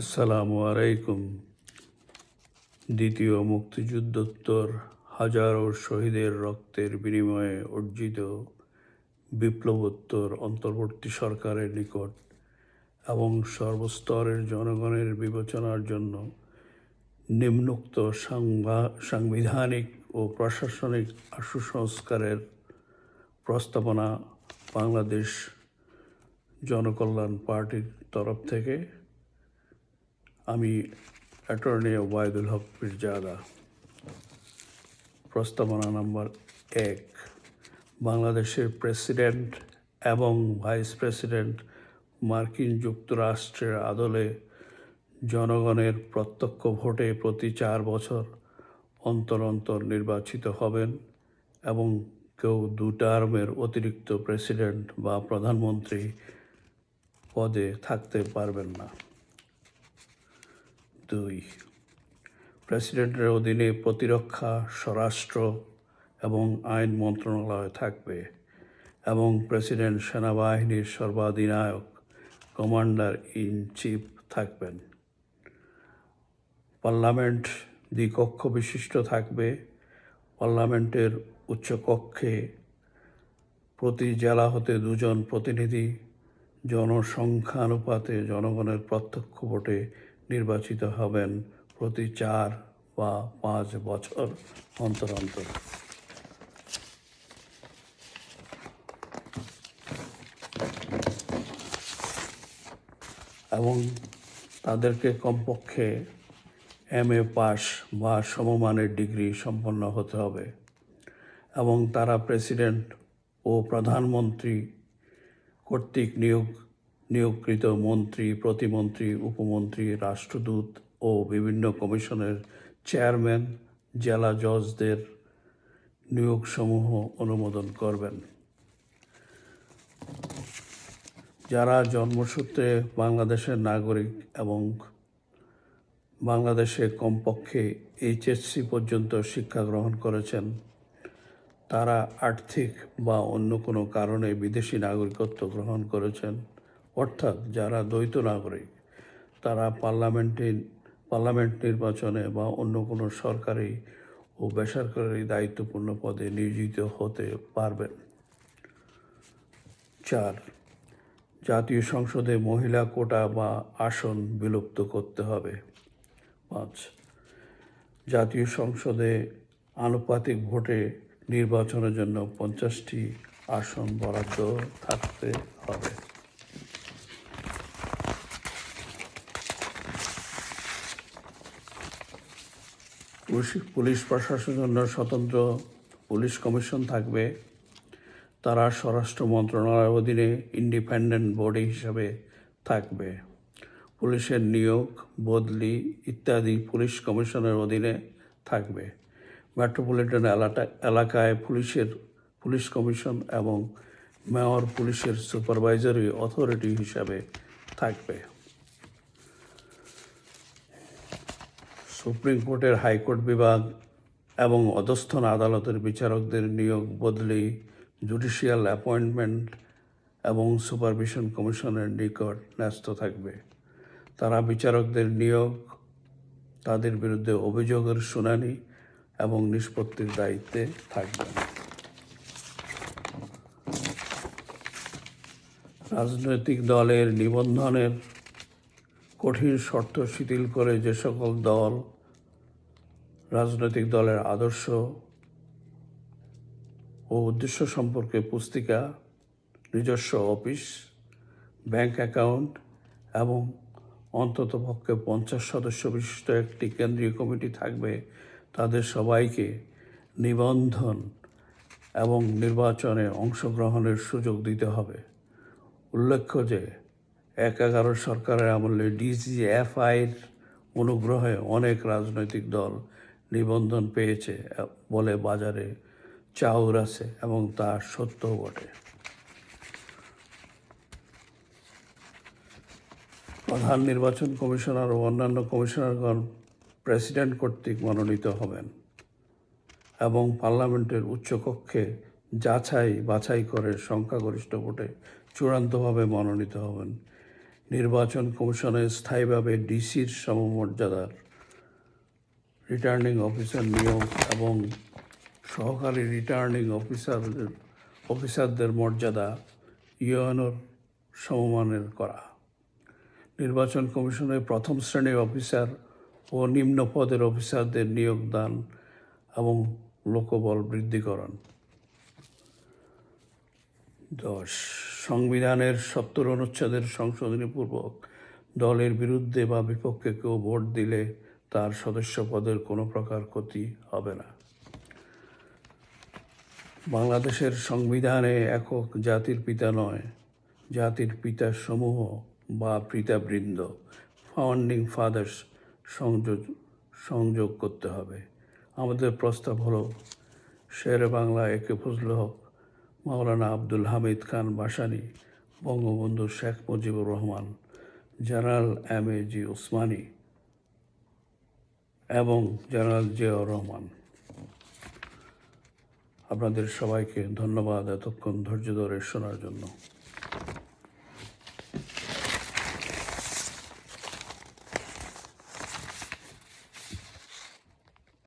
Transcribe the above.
আসসালামু আলাইকুম। দ্বিতীয় মুক্তিযুদ্ধোত্তর হাজারো শহীদের রক্তের বিনিময়ে অর্জিত বিপ্লবোত্তর অন্তর্বর্তী সরকারের নিকট এবং সর্বস্তরের জনগণের বিবেচনার জন্য নিম্নোক্ত সাংবিধানিক ও প্রশাসনিক আশু-সংস্কারের প্রস্তাবনা বাংলাদেশ জনকল্যাণ পার্টির তরফ থেকে আমি অ্যাটর্নি ওবায়দুল হক পীরজাদা। প্রস্তাবনা নম্বর 1, বাংলাদেশের প্রেসিডেন্ট এবং ভাইস প্রেসিডেন্ট মার্কিন যুক্তরাষ্ট্রের আদলে জনগণের প্রত্যক্ষ ভোটে প্রতি 4 বছর অন্তর অন্তর নির্বাচিত হবেন এবং কেউ 2 টার্মের অতিরিক্ত প্রেসিডেন্ট বা প্রধানমন্ত্রী পদে থাকতে পারবেন না। 2, প্রেসিডেন্টের অধীনে প্রতিরক্ষা, স্বরাষ্ট্র এবং আইন মন্ত্রণালয় থাকবে এবং প্রেসিডেন্ট সেনাবাহিনীর সর্বাধিনায়ক কমান্ডার ইন চিফ থাকবেন। পার্লামেন্ট দ্বিকক্ষ বিশিষ্ট থাকবে। পার্লামেন্টের উচ্চকক্ষে প্রতি জেলা হতে 2 জন প্রতিনিধি জনসংখ্যানুপাতে জনগণের প্রত্যক্ষ ভোটে নির্বাচিত হবেন প্রতি 4 বা 5 বছর অন্তর অন্তর। এবং তাদেরকে কমপক্ষে MA পাস বা সমমানের ডিগ্রি সম্পন্ন হতে হবে এবং তারা প্রেসিডেন্ট ও প্রধানমন্ত্রী কর্তৃক নিয়োগকৃত মন্ত্রী, প্রতিমন্ত্রী, উপমন্ত্রী, রাষ্ট্রদূত ও বিভিন্ন কমিশনের চেয়ারম্যান, জেলা জজদের নিয়োগসমূহ অনুমোদন করবেন। যারা জন্মসূত্রে বাংলাদেশের নাগরিক এবং বাংলাদেশে কমপক্ষে HSC পর্যন্ত শিক্ষা গ্রহণ করেছেন, তারা আর্থিক বা অন্য কোনো কারণে বিদেশি নাগরিকত্ব গ্রহণ করেছেন, অর্থাৎ যারা দ্বৈত নাগরিক, তারা পার্লামেন্ট নির্বাচনে বা অন্য কোনো সরকারি ও বেসরকারি দায়িত্বপূর্ণ পদে নিয়োজিত হতে পারবেন। 4, জাতীয় সংসদে মহিলা কোটা বা আসন বিলুপ্ত করতে হবে। 5, জাতীয় সংসদে আনুপাতিক ভোটে নির্বাচনের জন্য 50টি আসন বরাদ্দ থাকতে হবে। পুলিশ প্রশাসনের জন্য স্বতন্ত্র পুলিশ কমিশন থাকবে। তারা স্বরাষ্ট্র মন্ত্রণালয়ের অধীনে ইন্ডিপেন্ডেন্ট বডি হিসাবে থাকবে। পুলিশের নিয়োগ, বদলি ইত্যাদি পুলিশ কমিশনের অধীনে থাকবে। মেট্রোপলিটন এলাকায় পুলিশ কমিশন এবং মেয়র পুলিশের সুপারভাইজারি অথরিটি হিসাবে থাকবে। সুপ্রিম কোর্টের হাইকোর্ট বিভাগ এবং অধস্থন আদালতের বিচারকদের নিয়োগ, বদলি, জুডিশিয়াল অ্যাপয়েন্টমেন্ট এবং সুপারভিশন কমিশনের নিকট ন্যস্ত থাকবে। তারা বিচারকদের নিয়োগ, তাদের বিরুদ্ধে অভিযোগের শুনানি এবং নিষ্পত্তির দায়িত্বে থাকবেন। রাজনৈতিক দলের নিবন্ধনের কঠিন শর্ত শিথিল করে যে সকল রাজনৈতিক দলের আদর্শ ও উদ্দেশ্য সম্পর্কে পুস্তিকা, নিজস্ব অফিস, ব্যাংক অ্যাকাউন্ট এবং অন্ততপক্ষে 50 সদস্য বিশিষ্ট একটি কেন্দ্রীয় কমিটি থাকবে, তাদের সবাইকে নিবন্ধন এবং নির্বাচনে অংশগ্রহণের সুযোগ দিতে হবে। উল্লেখ্য যে 11 সরকারের আমলে DGFIর অনুগ্রহে অনেক রাজনৈতিক দল নিবন্ধন পেয়েছে বলে বাজারে চাউর আছে এবং তা সত্য বটে। প্রধান নির্বাচন কমিশনার ও অন্যান্য কমিশনারগণ প্রেসিডেন্ট কর্তৃক মনোনীত হবেন এবং পার্লামেন্টের উচ্চকক্ষে বাছাই করে সংখ্যাগরিষ্ঠ ভোটে চূড়ান্তভাবে মনোনীত হবেন। নির্বাচন কমিশনে স্থায়ীভাবে ডিসির সমমর্যাদার রিটার্নিং অফিসার নিয়োগ এবং সহকারী রিটার্নিং অফিসারদের মর্যাদা ইউএনওর সমমানের করা, নির্বাচন কমিশনের প্রথম শ্রেণীর অফিসার ও নিম্ন পদের অফিসারদের নিয়োগ দান এবং লোকবল বৃদ্ধিকরণ। 10. সংবিধানের 70 অনুচ্ছেদের সংশোধনীপূর্বক দলের বিরুদ্ধে বা বিপক্ষে কেউ ভোট দিলে তার সদস্য পদের কোনো প্রকার ক্ষতি হবে না। বাংলাদেশের সংবিধানে একক জাতির পিতা নয়, জাতির পিতা সমূহ বা পিতাবৃন্দ, ফাউন্ডিং ফাদার্স সংযোগ করতে হবে। আমাদের প্রস্তাব হলো শেরে বাংলা একে ফজলুল হক, মাওলানা আব্দুল হামিদ খান ভাসানী, বঙ্গবন্ধু শেখ মুজিবুর রহমান, জেনারেল এম.এ.জি. ওসমানী এবং জেনারেল জিয়াউর রহমান। আপনাদের সবাইকে ধন্যবাদ এতক্ষণ ধৈর্য ধরে শোনার জন্য।